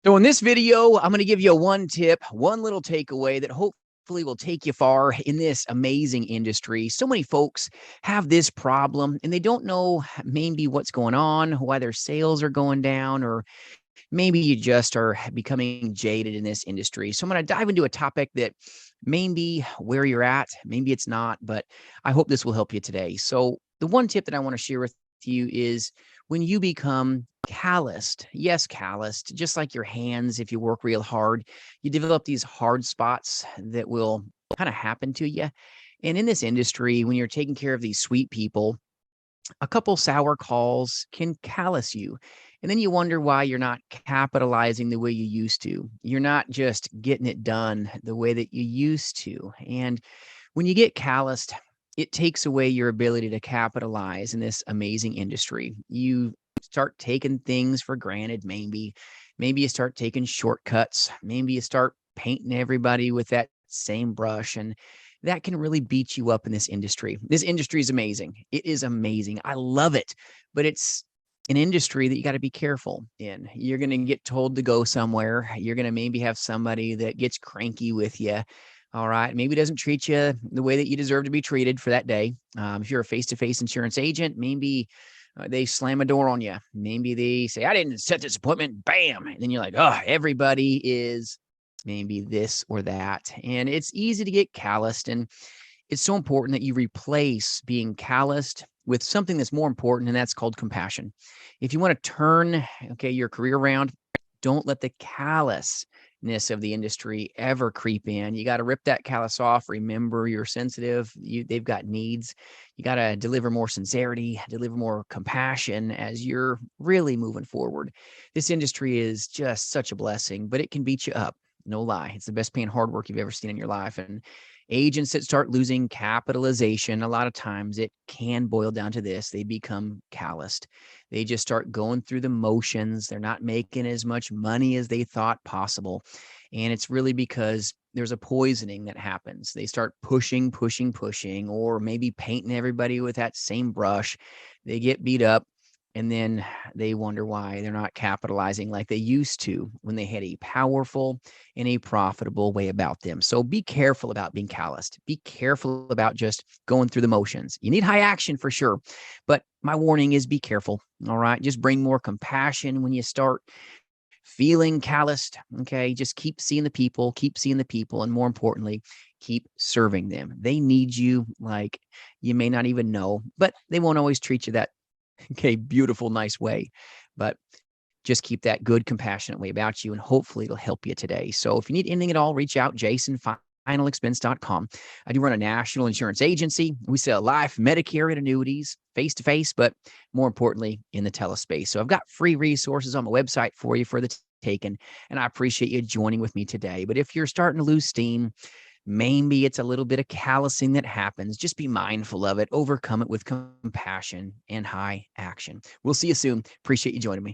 So in this video, I'm going to give you one tip, one little takeaway that hopefully will take you far in this amazing industry. So many folks have this problem and they don't know maybe what's going on, why their sales are going down, or maybe you just are becoming jaded in this industry. So I'm going to dive into a topic that maybe where you're at, maybe it's not, but I hope this will help you today. So the one tip that I want to share with you is when you become calloused, yes, calloused, just like your hands, if you work real hard, you develop these hard spots that will kind of happen to you. And in this industry, when you're taking care of these sweet people, a couple sour calls can callous you. And then you wonder why you're not capitalizing the way you used to. You're not just getting it done the way that you used to. And when you get calloused, it takes away your ability to capitalize in this amazing industry. You start taking things for granted, maybe. Maybe you start taking shortcuts. Maybe you start painting everybody with that same brush. And that can really beat you up in this industry. This industry is amazing. It is amazing. I love it, but it's an industry that you got to be careful in. You're going to get told to go somewhere. You're going to maybe have somebody that gets cranky with you. All right. Maybe doesn't treat you the way that you deserve to be treated for that day. If you're a face-to-face insurance agent, maybe they slam a door on you. Maybe they say, I didn't set this appointment. Bam. And then you're like, oh, everybody is maybe this or that. And it's easy to get calloused. And it's so important that you replace being calloused with something that's more important, and that's called compassion. If you want to turn, your career around, don't let the callousness of the industry ever creep in. You got to rip that callous off. Remember, you're sensitive. They've got needs. You got to deliver more sincerity, deliver more compassion as you're really moving forward. This industry is just such a blessing, but it can beat you up. No lie. It's the best paying hard work you've ever seen in your life. And agents that start losing capitalization, a lot of times it can boil down to this. They become calloused. They just start going through the motions. They're not making as much money as they thought possible. And it's really because there's a poisoning that happens. They start pushing, or maybe painting everybody with that same brush. They get beat up. And then they wonder why they're not capitalizing like they used to when they had a powerful and a profitable way about them. So be careful about being calloused. Be careful about just going through the motions. You need high action for sure. But my warning is be careful. All right. Just bring more compassion when you start feeling calloused. Okay. Just keep seeing the people, and more importantly, keep serving them. They need you like you may not even know, but they won't always treat you that beautiful, nice way. But just keep that good, compassionate way about you, and hopefully it'll help you today. So if you need anything at all, reach out, jasonfinalexpense.com. I do run a national insurance agency. We sell life, Medicare, and annuities face-to-face, but more importantly, in the telespace. So I've got free resources on my website for you for the taken, and I appreciate you joining with me today. But if you're starting to lose steam, maybe it's a little bit of callousing that happens. Just be mindful of it. Overcome it with compassion and high action. We'll see you soon. Appreciate you joining me.